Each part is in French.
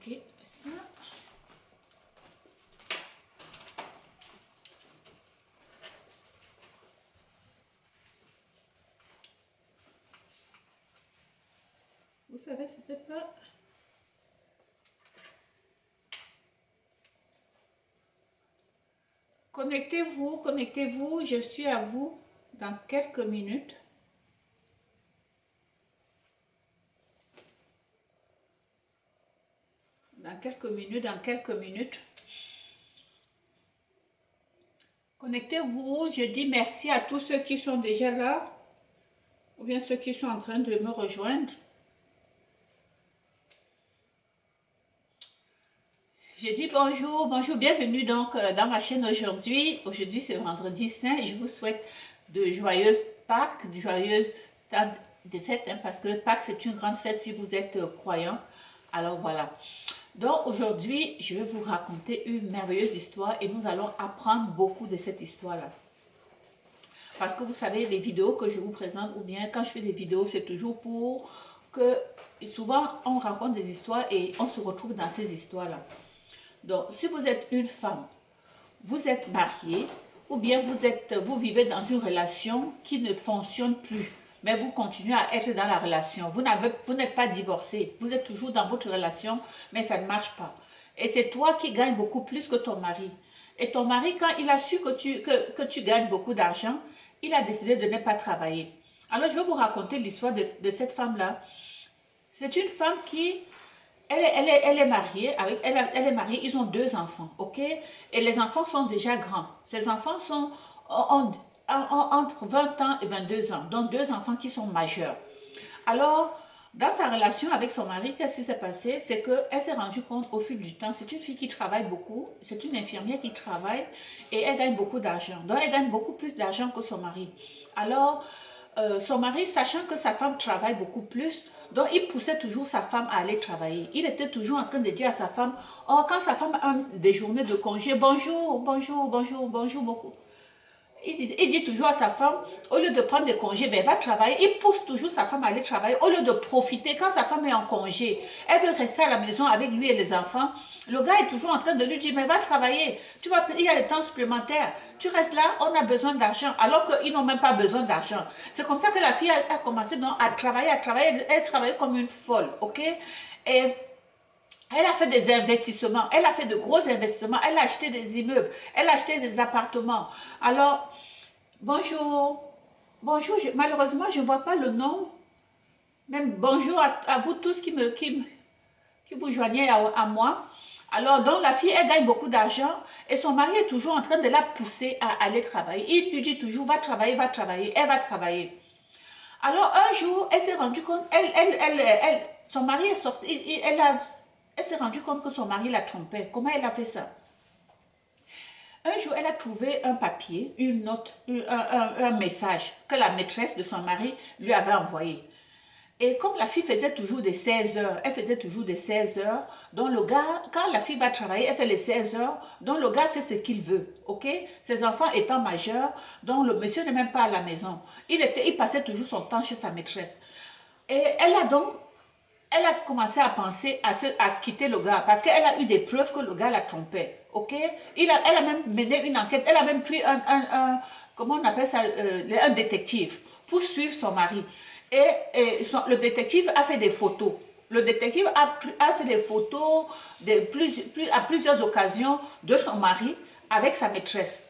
Ok, ça. Vous savez, c'était pas... Connectez-vous, connectez-vous, je suis à vous dans quelques minutes. Dans quelques minutes. Connectez-vous, je dis merci à tous ceux qui sont déjà là, ou bien ceux qui sont en train de me rejoindre. Je dis bonjour, bonjour, bienvenue donc dans ma chaîne aujourd'hui. Aujourd'hui c'est vendredi saint et je vous souhaite de joyeuses Pâques, de joyeuses temps de fête, hein, parce que Pâques c'est une grande fête si vous êtes croyant. Alors voilà. Donc aujourd'hui je vais vous raconter une merveilleuse histoire et nous allons apprendre beaucoup de cette histoire-là. Parce que vous savez, les vidéos que je vous présente, ou bien quand je fais des vidéos, c'est toujours pour que, souvent on raconte des histoires et on se retrouve dans ces histoires-là. Donc, si vous êtes une femme, vous êtes mariée, ou bien vous vivez dans une relation qui ne fonctionne plus, mais vous continuez à être dans la relation. Vous n'êtes pas divorcé, vous êtes toujours dans votre relation, mais ça ne marche pas. Et c'est toi qui gagnes beaucoup plus que ton mari. Et ton mari, quand il a su que tu gagnes beaucoup d'argent, il a décidé de ne pas travailler. Alors, je vais vous raconter l'histoire de cette femme-là. C'est une femme qui... Elle est mariée, elle est mariée, ils ont 2 enfants, ok? Et les enfants sont déjà grands. Ces enfants sont entre 20 ans et 22 ans, donc 2 enfants qui sont majeurs. Alors, dans sa relation avec son mari, qu'est-ce qui s'est passé? C'est qu'elle s'est rendue compte au fil du temps, c'est une fille qui travaille beaucoup, c'est une infirmière qui travaille et elle gagne beaucoup d'argent. Donc, elle gagne beaucoup plus d'argent que son mari. Alors, son mari, sachant que sa femme travaille beaucoup plus, donc il poussait toujours sa femme à aller travailler. Il était toujours en train de dire à sa femme, oh, quand sa femme a des journées de congé, bonjour, bonjour, bonjour, bonjour beaucoup. Il dit toujours à sa femme, au lieu de prendre des congés, ben, va travailler. Il pousse toujours sa femme à aller travailler. Au lieu de profiter, quand sa femme est en congé, elle veut rester à la maison avec lui et les enfants. Le gars est toujours en train de lui dire, mais va travailler. Il y a le temps supplémentaire. Tu restes là, on a besoin d'argent. Alors qu'ils n'ont même pas besoin d'argent. C'est comme ça que la fille a commencé donc, à travailler. Elle travaillait comme une folle, ok? Et... elle a fait des investissements, elle a fait de gros investissements, elle a acheté des immeubles, elle a acheté des appartements. Alors, bonjour, bonjour, malheureusement, je ne vois pas le nom. Même bonjour à vous tous qui vous joignez à moi. Alors, donc la fille, elle gagne beaucoup d'argent et son mari est toujours en train de la pousser à aller travailler. Il lui dit toujours, va travailler, elle va travailler. Alors, un jour, elle s'est rendue compte, son mari est sorti, elle s'est rendue compte que son mari la trompait. Comment elle a fait ça? Un jour, elle a trouvé un papier, une note, un message que la maîtresse de son mari lui avait envoyé. Et comme la fille faisait toujours des 16 heures, elle faisait toujours des 16 heures, donc le gars, quand la fille va travailler, elle fait les 16 heures, donc le gars fait ce qu'il veut, ok? Ses enfants étant majeurs, donc le monsieur n'est même pas à la maison. Il passait toujours son temps chez sa maîtresse. Et elle a commencé à penser à se quitter le gars parce qu'elle a eu des preuves que le gars la trompait, ok? Elle a même mené une enquête, elle a même pris comment on appelle ça, un détective pour suivre son mari. Le détective a fait des photos. Le détective a fait des photos à plusieurs occasions de son mari avec sa maîtresse.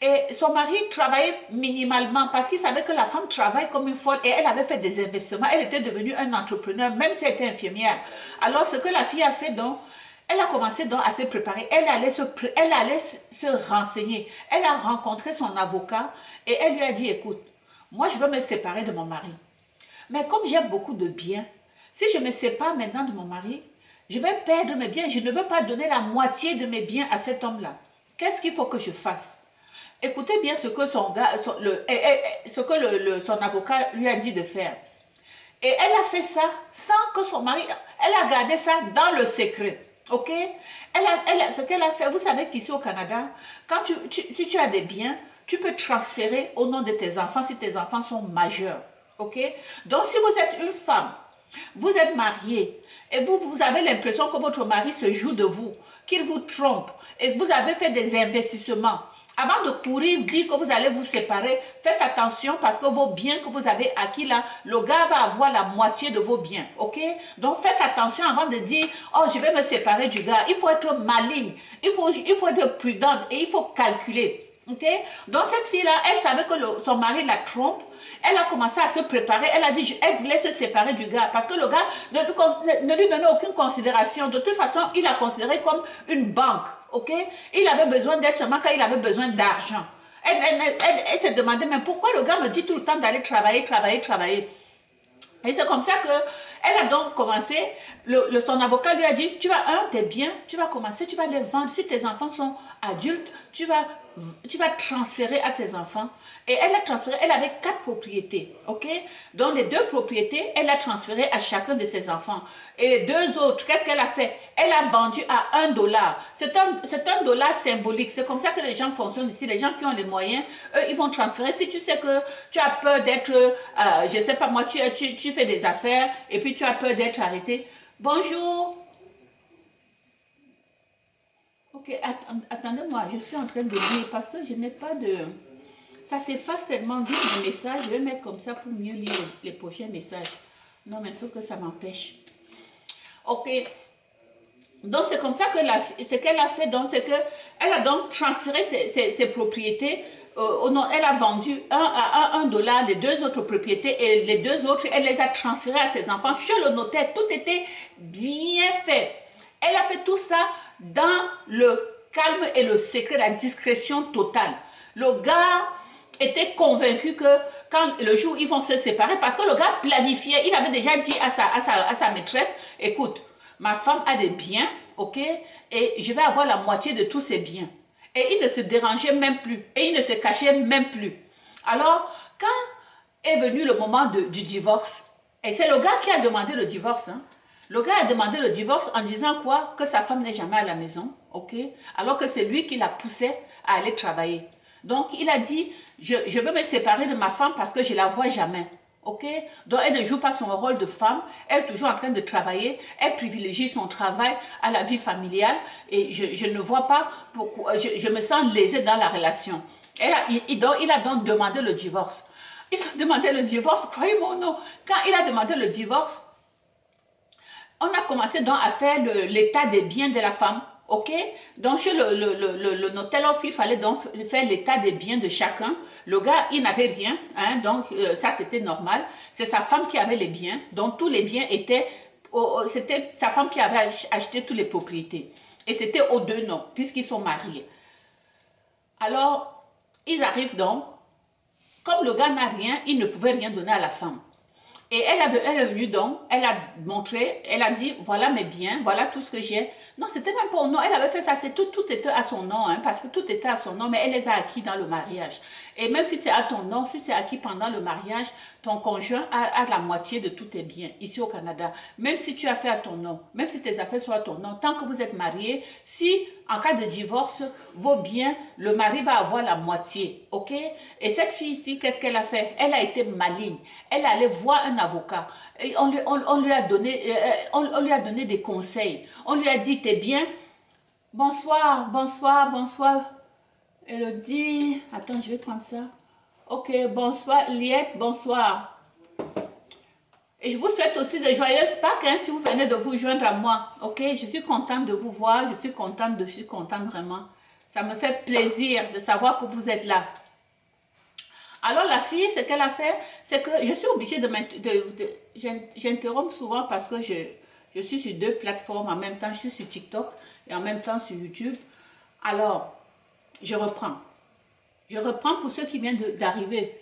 Et son mari travaillait minimalement parce qu'il savait que la femme travaille comme une folle et elle avait fait des investissements. Elle était devenue un entrepreneur, même si elle était infirmière. Alors, ce que la fille a fait, donc, elle a commencé donc à se préparer. Elle allait se renseigner. Elle a rencontré son avocat et elle lui a dit, écoute, moi, je veux me séparer de mon mari. Mais comme j'ai beaucoup de biens, si je me sépare maintenant de mon mari, je vais perdre mes biens. Je ne veux pas donner la moitié de mes biens à cet homme-là. Qu'est-ce qu'il faut que je fasse? Écoutez bien ce que son avocat lui a dit de faire. Et elle a fait ça sans que son mari... Elle a gardé ça dans le secret. Ok? Ce qu'elle a fait, vous savez qu'ici au Canada, si tu as des biens, tu peux transférer au nom de tes enfants si tes enfants sont majeurs. Ok? Donc si vous êtes une femme Vous êtes marié et vous avez l'impression que votre mari se joue de vous, qu'il vous trompe et que vous avez fait des investissements. Avant de courir, dire que vous allez vous séparer, faites attention parce que vos biens que vous avez acquis là, le gars va avoir la moitié de vos biens, ok? Donc faites attention avant de dire, oh je vais me séparer du gars. Il faut être maligne, il faut être prudente et il faut calculer. Ok? Donc cette fille-là, elle savait que son mari la trompe. Elle a commencé à se préparer. Elle a dit, elle voulait se séparer du gars. Parce que le gars ne lui donnait aucune considération. De toute façon, il l'a considéré comme une banque. Ok? Il avait besoin d'elle seulement quand il avait besoin d'argent. Elle s'est demandé, mais pourquoi le gars me dit tout le temps d'aller travailler, travailler, travailler? Et c'est comme ça que elle a donc commencé, son avocat lui a dit, tu vas, tes biens, tu vas commencer, tu vas les vendre. Si tes enfants sont adultes, tu vas transférer à tes enfants. Et elle a transféré, elle avait 4 propriétés, ok? Donc les 2 propriétés, elle a transféré à chacun de ses enfants. Et les 2 autres, qu'est-ce qu'elle a fait? Elle a vendu à $1. C'est un dollar symbolique. C'est comme ça que les gens fonctionnent ici. Les gens qui ont les moyens, eux, ils vont transférer. Si tu sais que tu as peur d'être, je sais pas moi, tu fais des affaires et puis tu as peur d'être arrêté. Bonjour. Ok, attendez-moi, je suis en train de lire parce que je n'ai pas de... Ça s'efface tellement vite le message. Je vais mettre comme ça pour mieux lire les prochains messages. Non, mais sauf que ça m'empêche. Ok. Donc, c'est comme ça que ce qu'elle a fait, donc, c'est qu'elle a donc transféré ses propriétés. Elle a vendu à $1 les 2 autres propriétés et les 2 autres, elle les a transférées à ses enfants. Chez le notaire, tout était bien fait. Elle a fait tout ça dans le calme et le secret, la discrétion totale. Le gars était convaincu que quand le jour où ils vont se séparer, parce que le gars planifiait, il avait déjà dit à sa maîtresse, écoute, ma femme a des biens, ok, et je vais avoir la moitié de tous ses biens. Et il ne se dérangeait même plus, et il ne se cachait même plus. Alors, quand est venu le moment du divorce, et c'est le gars qui a demandé le divorce, hein. Le gars a demandé le divorce en disant quoi? Que sa femme n'est jamais à la maison, ok? Alors que c'est lui qui la poussait à aller travailler. Donc, il a dit, je veux me séparer de ma femme parce que je ne la vois jamais. Ok? Donc, elle ne joue pas son rôle de femme. Elle est toujours en train de travailler. Elle privilégie son travail à la vie familiale. Et je ne vois pas pourquoi. Je me sens lésée dans la relation. Il a donc demandé le divorce. Ils ont demandé le divorce, croyez-moi ou non. Quand il a demandé le divorce, on a commencé donc à faire l'état des biens de la femme. Ok, donc chez le notaire, lorsqu'il fallait donc faire l'état des biens de chacun, le gars, il n'avait rien, hein, donc ça c'était normal. C'est sa femme qui avait les biens, donc tous les biens étaient, c'était sa femme qui avait acheté toutes les propriétés. Et c'était aux 2 noms, puisqu'ils sont mariés. Alors, ils arrivent donc, comme le gars n'a rien, il ne pouvait rien donner à la femme. Et elle est venue donc, elle a montré, elle a dit, voilà mes biens, voilà tout ce que j'ai. Non, c'était même pas au nom, elle avait fait ça, tout était à son nom, hein, parce que tout était à son nom, mais elle les a acquis dans le mariage. Et même si c'est à ton nom, si c'est acquis pendant le mariage, ton conjoint a la moitié de tous tes biens, ici au Canada. Même si tu as fait à ton nom, même si tes affaires sont à ton nom, tant que vous êtes mariés, si en cas de divorce, vos biens, le mari va avoir la moitié, ok? Et cette fille ici, qu'est-ce qu'elle a fait? Elle a été maligne, elle allait voir un avocat. Et on lui a donné des conseils. On lui a dit, t'es bien? Bonsoir, bonsoir, bonsoir. Elle dit, attends, je vais prendre ça. Ok, bonsoir, Liette, bonsoir. Et je vous souhaite aussi de joyeuses Pâques, hein, si vous venez de vous joindre à moi. Ok, je suis contente de vous voir, je suis contente vraiment. Ça me fait plaisir de savoir que vous êtes là. Alors la fille, ce qu'elle a fait, c'est que je suis obligée j'interromps souvent parce que je suis sur 2 plateformes en même temps. Je suis sur TikTok et en même temps sur YouTube. Alors, je reprends. Je reprends pour ceux qui viennent d'arriver.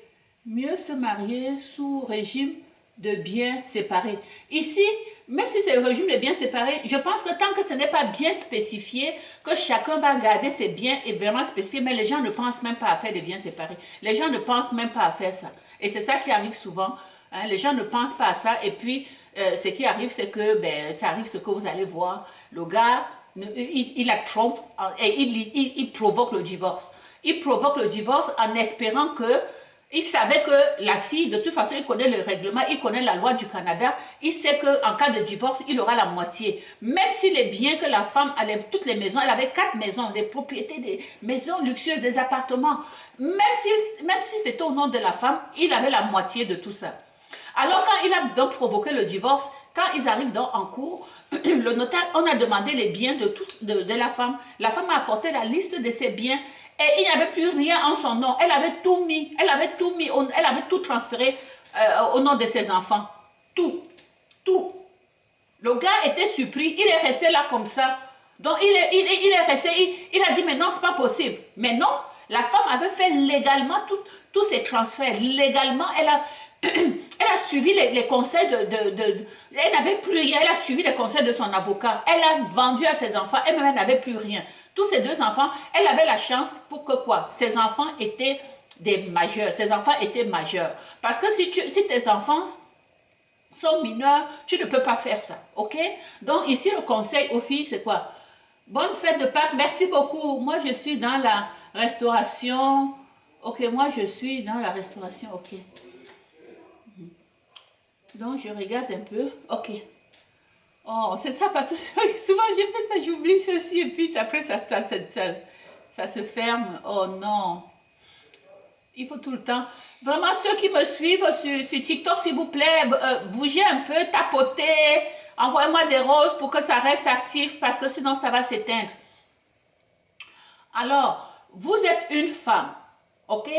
Mieux se marier sous régime de biens séparés. Ici, même si c'est le régime de biens séparés, je pense que tant que ce n'est pas bien spécifié, que chacun va garder ses biens et vraiment spécifié, mais les gens ne pensent même pas à faire des biens séparés. Les gens ne pensent même pas à faire ça. Et c'est ça qui arrive souvent. Hein, les gens ne pensent pas à ça. Et puis, ce qui arrive, c'est que ça arrive ce que vous allez voir. Le gars, il la trompe et il provoque le divorce. Il provoque le divorce en espérant que Il savait que la fille, de toute façon, il connaît le règlement, il connaît la loi du Canada. Il sait qu'en cas de divorce, il aura la moitié. Même si les biens que la femme avait, toutes les maisons, elle avait 4 maisons, des propriétés, des maisons luxueuses, des appartements. Même si c'était au nom de la femme, il avait la moitié de tout ça. Alors quand il a donc provoqué le divorce, quand ils arrivent donc en cours, le notaire, on a demandé les biens de la femme. La femme a apporté la liste de ses biens. Et il n'y avait plus rien en son nom. Elle avait tout mis. Elle avait tout transféré au nom de ses enfants. Tout. Tout. Le gars était surpris. Il est resté là comme ça. Donc il est resté. Il a dit, mais non, c'est pas possible. Mais non, la femme avait fait légalement tous ces transferts. Légalement, elle a suivi les conseils elle n'avait plus rien. Elle a suivi les conseils de son avocat. Elle a vendu à ses enfants. Elle-même n'avait plus rien. Tous ces 2 enfants, elle avait la chance pour que quoi? Ses enfants étaient des majeurs. Ses enfants étaient majeurs. Parce que si tes enfants sont mineurs, tu ne peux pas faire ça. Ok? Donc ici, le conseil aux filles, c'est quoi? Bonne fête de Pâques. Merci beaucoup. Moi, je suis dans la restauration. Ok, moi, je suis dans la restauration. Ok. Donc, je regarde un peu. Ok. Oh, c'est ça parce que souvent j'ai fait ça, j'oublie ceci et puis après ça se ferme. Oh non. Il faut tout le temps. Vraiment, ceux qui me suivent sur TikTok, s'il vous plaît, bougez un peu, tapotez. Envoyez-moi des roses pour que ça reste actif parce que sinon ça va s'éteindre. Alors, vous êtes une femme, ok?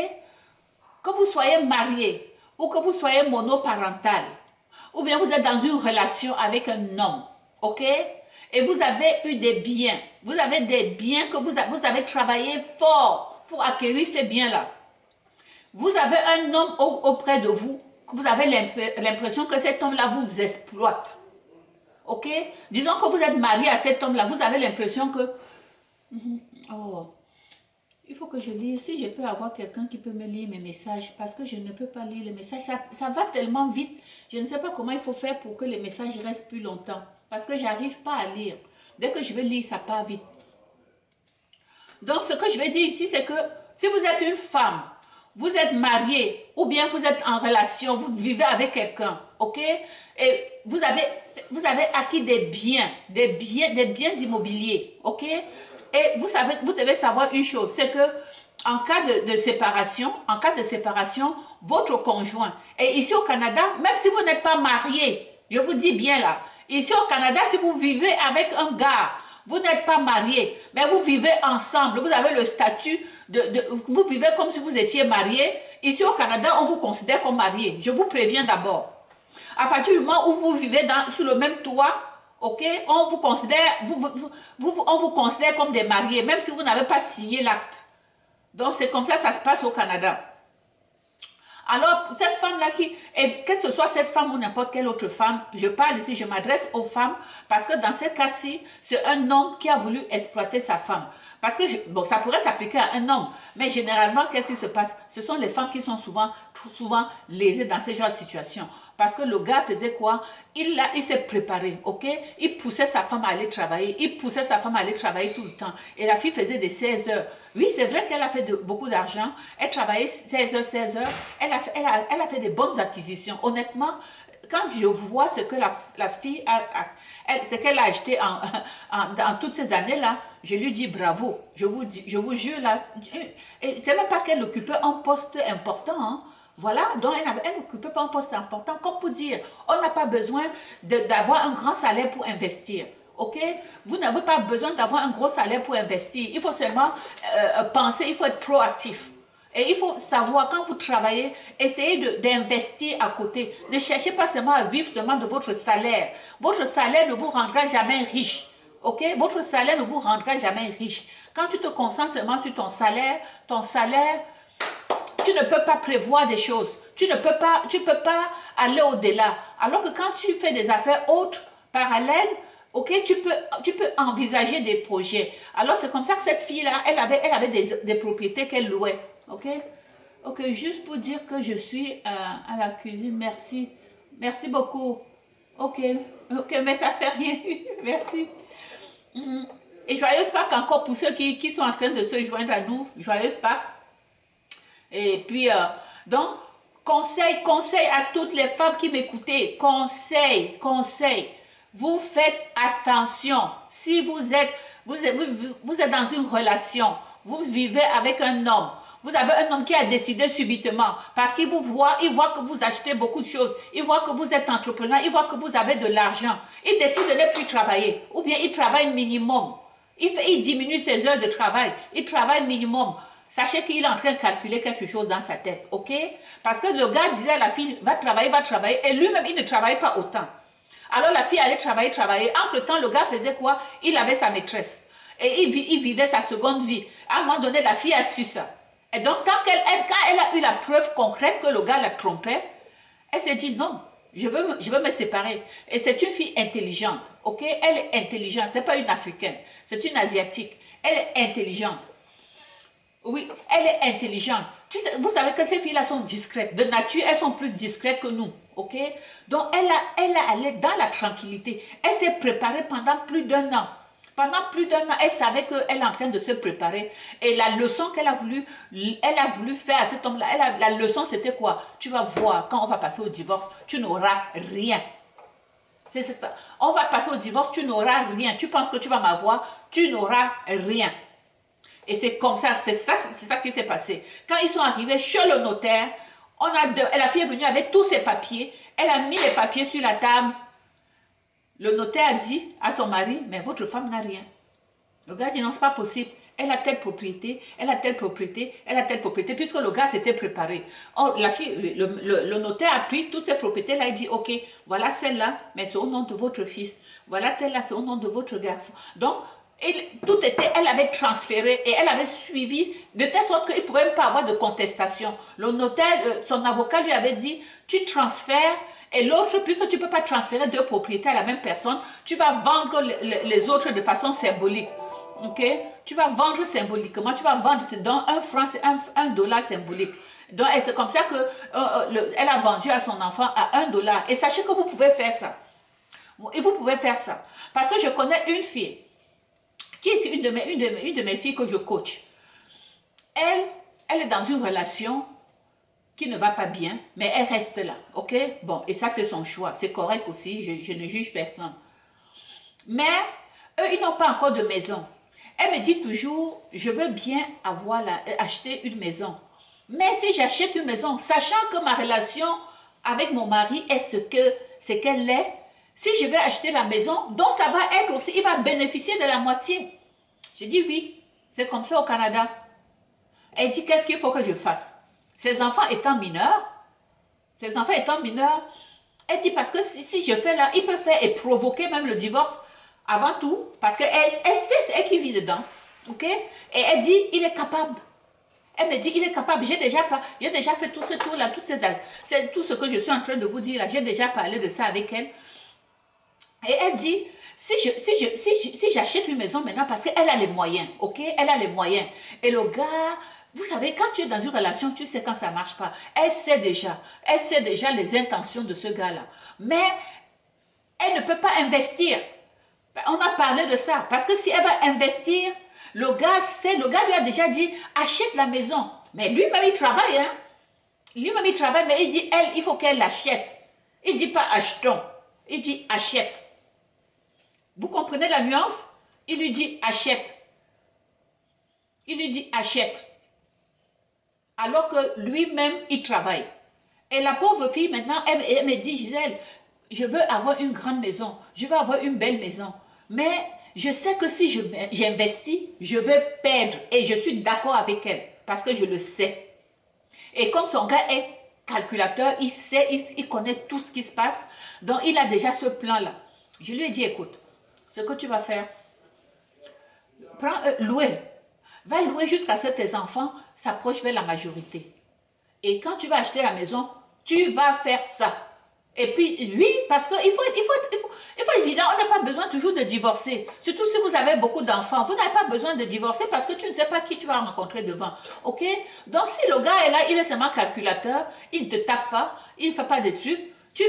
Que vous soyez marié ou que vous soyez monoparental, ou bien vous êtes dans une relation avec un homme, ok? Et vous avez eu des biens. Vous avez des biens que vous avez travaillé fort pour acquérir ces biens-là. Vous avez un homme auprès de vous, que vous avez l'impression que cet homme-là vous exploite. Ok? Disons que vous êtes marié à cet homme-là, vous avez l'impression que... Oh, il faut que je lise. Si je peux avoir quelqu'un qui peut me lire mes messages, parce que je ne peux pas lire les messages. Ça va tellement vite. Je ne sais pas comment il faut faire pour que les messages restent plus longtemps. Parce que je n'arrive pas à lire. Dès que je vais lire, ça part vite. Donc, ce que je vais dire ici, c'est que si vous êtes une femme, vous êtes marié, ou bien vous êtes en relation, vous vivez avec quelqu'un, ok? Et vous avez acquis des biens immobiliers, ok? Et vous devez savoir une chose, c'est que en cas de séparation, votre conjoint, et ici au Canada, même si vous n'êtes pas marié, je vous dis bien là, ici au Canada, si vous vivez avec un gars, vous n'êtes pas marié, mais vous vivez ensemble, vous avez le statut vous vivez comme si vous étiez marié. Ici au Canada, on vous considère comme marié. Je vous préviens d'abord. À partir du moment où vous vivez sous le même toit, ok, on vous considère, on vous considère comme des mariés, même si vous n'avez pas signé l'acte. Donc c'est comme ça se passe au Canada. Alors, cette femme-là et que ce soit cette femme ou n'importe quelle autre femme, je parle ici, je m'adresse aux femmes, parce que dans ce cas-ci, c'est un homme qui a voulu exploiter sa femme. Parce que, bon, ça pourrait s'appliquer à un homme, mais généralement, qu'est-ce qui se passe? Ce sont les femmes qui sont souvent lésées dans ce genre de situation. Parce que le gars faisait quoi? Il s'est préparé, ok? Il poussait sa femme à aller travailler. Il poussait sa femme à aller travailler tout le temps. Et la fille faisait des 16 heures. Oui, c'est vrai qu'elle a fait beaucoup d'argent. Elle travaillait 16 heures, 16 heures. Elle a fait des bonnes acquisitions. Honnêtement, quand je vois ce que la fille ce qu'elle a acheté dans toutes ces années-là, je lui dis bravo. Je vous jure là. Et c'est même pas qu'elle occupait un poste important, hein. Voilà, donc elle n'occupait pas un poste important. Comme pour dire, on n'a pas besoin d'avoir un grand salaire pour investir. Ok? Vous n'avez pas besoin d'avoir un gros salaire pour investir. Il faut seulement penser, il faut être proactif. Et il faut savoir, quand vous travaillez, essayez d'investir à côté. Ne cherchez pas seulement à vivre seulement de votre salaire. Votre salaire ne vous rendra jamais riche. Ok? Votre salaire ne vous rendra jamais riche. Quand tu te concentres seulement sur ton salaire, tu ne peux pas prévoir des choses. Tu peux pas aller au-delà. Alors que quand tu fais des affaires autres, parallèles, ok, tu peux envisager des projets. Alors c'est comme ça que cette fille-là, elle avait des propriétés qu'elle louait. Ok? Ok, juste pour dire que je suis à la cuisine. Merci. Merci beaucoup. Ok. Ok, mais ça fait rien. Merci. Et joyeuse Pâques encore pour ceux qui sont en train de se joindre à nous. Joyeuse Pâques. Et puis, Donc, conseil à toutes les femmes qui m'écoutez. Conseil. Vous faites attention. Si vous êtes dans une relation, vous vivez avec un homme, vous avez un homme qui a décidé subitement, parce qu'il vous voit, il voit que vous achetez beaucoup de choses, il voit que vous êtes entrepreneur, il voit que vous avez de l'argent, il décide de ne plus travailler, ou bien il travaille minimum, il diminue ses heures de travail, il travaille minimum. Sachez qu'il est en train de calculer quelque chose dans sa tête, ok? Parce que le gars disait à la fille, va travailler, et lui-même, il ne travaille pas autant. Alors la fille allait travailler. Entre le temps, le gars faisait quoi? Il avait sa maîtresse. Et il vivait sa seconde vie. À un moment donné, la fille a su ça. Et donc, quand elle a eu la preuve concrète que le gars la trompait, elle s'est dit non, je veux me séparer. Et c'est une fille intelligente, ok? Elle est intelligente, c'est pas une africaine, c'est une asiatique. Elle est intelligente. Oui, elle est intelligente. Vous savez que ces filles-là sont discrètes. De nature, elles sont plus discrètes que nous, ok? Donc, elle a allé dans la tranquillité. Elle s'est préparée pendant plus d'un an. Pendant plus d'un an, elle savait qu'elle est en train de se préparer. Et la leçon qu'elle a voulu faire à cet homme-là, la leçon c'était quoi? Tu vas voir, quand on va passer au divorce, tu n'auras rien. C'est ça. On va passer au divorce, tu n'auras rien. Tu penses que tu vas m'avoir, tu n'auras rien. Et c'est comme ça, c'est ça qui s'est passé. Quand ils sont arrivés chez le notaire, la fille est venue avec tous ses papiers. Elle a mis les papiers sur la table. Le notaire a dit à son mari, mais votre femme n'a rien. Le gars dit non, c'est pas possible. Elle a telle propriété, elle a telle propriété, elle a telle propriété, puisque le gars s'était préparé. Or, la fille, le notaire a pris toutes ces propriétés-là, il dit, ok, voilà celle-là, mais c'est au nom de votre fils. Voilà telle-là, c'est au nom de votre garçon. Donc, elle avait transféré et elle avait suivi de telle sorte qu'il ne pouvait même pas avoir de contestation. Le notaire, son avocat lui avait dit, tu transfères et l'autre, puisque tu ne peux pas transférer deux propriétés à la même personne, tu vas vendre les autres de façon symbolique. Ok? Tu vas vendre symboliquement, tu vas vendre, donc un franc, c'est un dollar symbolique. Donc c'est comme ça qu'elle a vendu à son enfant à $1. Et sachez que vous pouvez faire ça. Et vous pouvez faire ça. Parce que je connais une fille, qui est une de mes filles que je coach. Elle est dans une relation qui ne va pas bien, mais elle reste là, ok? Bon, et ça c'est son choix, c'est correct aussi, je ne juge personne. Mais eux, ils n'ont pas encore de maison. Elle me dit toujours, je veux bien acheter une maison. Mais si j'achète une maison, sachant que ma relation avec mon mari est ce qu'elle est, si je vais acheter la maison, donc ça va être aussi, il va bénéficier de la moitié. Je dis oui, c'est comme ça au Canada. Elle dit, qu'est-ce qu'il faut que je fasse? Ses enfants étant mineurs, elle dit, parce que si je fais là, il peut faire et provoquer même le divorce avant tout, parce qu'elle sait, c'est elle qui vit dedans, ok? Et elle dit, il est capable. Elle me dit, il est capable. J'ai déjà fait tout ce tour-là, c'est tout ce que je suis en train de vous dire là, j'ai déjà parlé de ça avec elle. Et elle dit, si j'achète une maison maintenant, parce qu'elle a les moyens, ok? Elle a les moyens. Et le gars, vous savez, quand tu es dans une relation, tu sais quand ça ne marche pas. Elle sait déjà les intentions de ce gars-là. Mais elle ne peut pas investir. On a parlé de ça. Parce que si elle va investir, le gars lui a déjà dit, achète la maison. Mais lui-même, il travaille, hein? Lui-même, il travaille, mais il dit, il faut qu'elle l'achète. Il ne dit pas achetons. Il dit achète. Vous comprenez la nuance? Il lui dit achète. Il lui dit achète. Alors que lui-même, il travaille. Et la pauvre fille, maintenant, elle me dit, Gisèle, je veux avoir une grande maison. Je veux avoir une belle maison. Mais je sais que si j'investis, je vais perdre. Et je suis d'accord avec elle. Parce que je le sais. Et comme son gars est calculateur, il sait, il connaît tout ce qui se passe. Donc, il a déjà ce plan-là. Je lui ai dit, écoute, ce que tu vas faire, louer. Va louer jusqu'à ce que tes enfants s'approchent vers la majorité. Et quand tu vas acheter la maison, tu vas faire ça. Et puis, oui, parce qu'il faut évidemment, on n'a pas besoin toujours de divorcer. Surtout si vous avez beaucoup d'enfants. Vous n'avez pas besoin de divorcer parce que tu ne sais pas qui tu vas rencontrer devant. Ok? Donc, si le gars est là, il est seulement calculateur, il ne te tape pas, il ne fait pas des trucs. Tu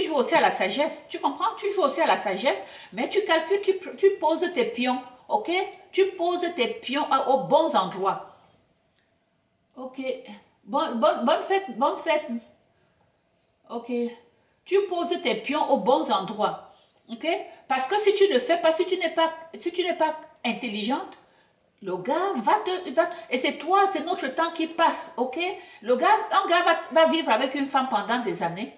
joues aussi à la sagesse. Tu comprends? Tu joues aussi à la sagesse, mais tu calcules, tu poses tes pions. Ok? Tu poses tes pions aux bons endroits. Ok? Bonne fête, bonne fête. Ok. Tu poses tes pions aux bons endroits. Ok? Parce que si tu ne fais pas, si tu n'es pas intelligente, le gars et c'est toi, c'est notre temps qui passe, ok? Un gars va vivre avec une femme pendant des années.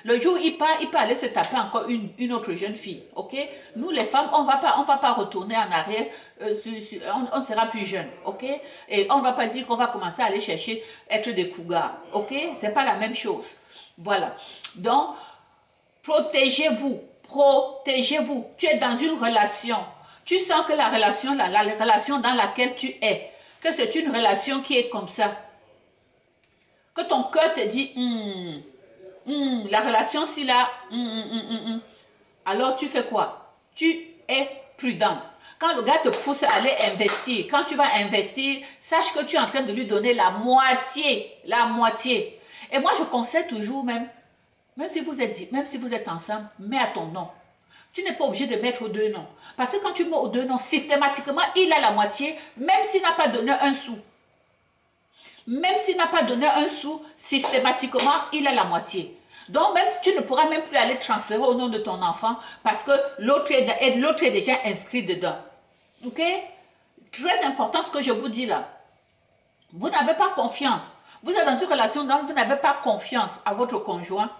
Le jour où il peut aller se taper encore une autre jeune fille, ok? Nous les femmes, on va pas retourner en arrière, on sera plus jeune, ok? Et on va pas dire qu'on va commencer à aller chercher, être des cougars, ok? C'est pas la même chose. Voilà. Donc, protégez-vous, protégez-vous. Tu es dans une relation. Tu sens que la relation dans laquelle tu es, que c'est une relation qui est comme ça. Que ton cœur te dit, la relation si là, alors tu fais quoi? Tu es prudent. Quand le gars te pousse à aller investir, quand tu vas investir, sache que tu es en train de lui donner la moitié, la moitié. Et moi, je conseille toujours même si vous êtes ensemble, mets à ton nom. Tu n'es pas obligé de mettre aux deux noms. Parce que quand tu mets aux deux noms, systématiquement, il a la moitié, même s'il n'a pas donné un sou. Même s'il n'a pas donné un sou, systématiquement, il a la moitié. Donc, même si tu ne pourras même plus aller transférer au nom de ton enfant, parce que l'autre est déjà inscrit dedans. Ok? Très important ce que je vous dis là. Vous n'avez pas confiance. Vous êtes dans une relation dont vous n'avez pas confiance à votre conjoint.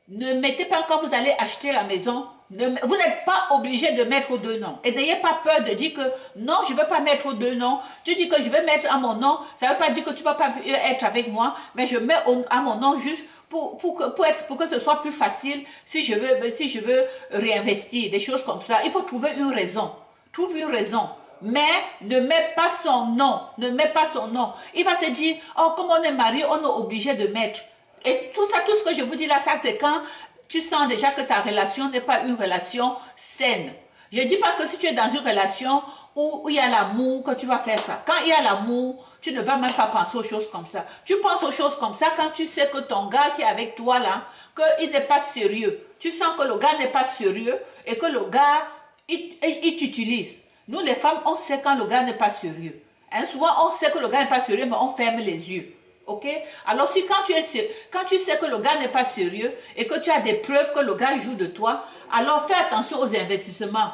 Ne mettez pas quand vous allez acheter la maison, vous n'êtes pas obligé de mettre aux deux noms. Et n'ayez pas peur de dire que non, je ne veux pas mettre aux deux noms. Tu dis que je vais mettre à mon nom, ça ne veut pas dire que tu ne vas pas être avec moi, mais je mets à mon nom juste pour que ce soit plus facile si je veux réinvestir, des choses comme ça. Il faut trouver une raison. Trouve une raison. Mais ne mets pas son nom. Ne mets pas son nom. Il va te dire, oh, comme on est marié, on est obligé de mettre. Et tout ça, tout ce que je vous dis là, ça c'est quand tu sens déjà que ta relation n'est pas une relation saine. Je ne dis pas que si tu es dans une relation où il y a l'amour, que tu vas faire ça. Quand il y a l'amour, tu ne vas même pas penser aux choses comme ça. Tu penses aux choses comme ça quand tu sais que ton gars qui est avec toi là, qu'il n'est pas sérieux. Tu sens que le gars n'est pas sérieux et que le gars, il t'utilise. Nous les femmes, on sait quand le gars n'est pas sérieux. Hein, souvent, on sait que le gars n'est pas sérieux, mais on ferme les yeux. Ok? Alors si quand tu sais que le gars n'est pas sérieux et que tu as des preuves que le gars joue de toi, alors fais attention aux investissements.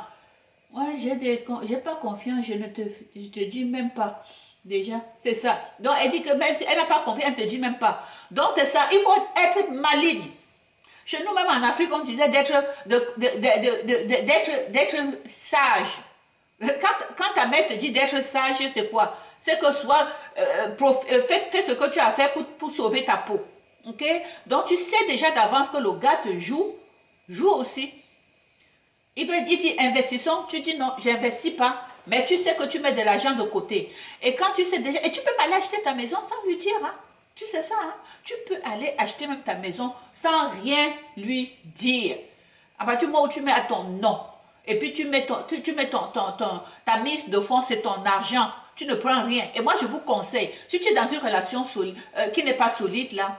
Ouais, j'ai pas confiance, je te dis même pas. Déjà, c'est ça. Donc elle dit que même si elle n'a pas confiance, elle ne te dit même pas. Donc c'est ça, il faut être maligne. Chez nous même en Afrique, on disait d'être sage. Quand ta mère te dit d'être sage, c'est quoi? C'est que fais ce que tu as fait pour sauver ta peau. Ok? Donc tu sais déjà d'avance que le gars te joue aussi. Il dit investissons, tu dis non, j'investis pas, mais tu sais que tu mets de l'argent de côté. Et quand tu sais déjà, et tu peux aller acheter ta maison sans lui dire, hein? Tu sais ça, hein? Tu peux aller acheter même ta maison sans rien lui dire. À partir du moment où tu mets à ton nom, et puis tu mets ta mise de fonds, c'est ton argent. Tu ne prends rien. Et moi, je vous conseille, si tu es dans une relation qui n'est pas solide, là,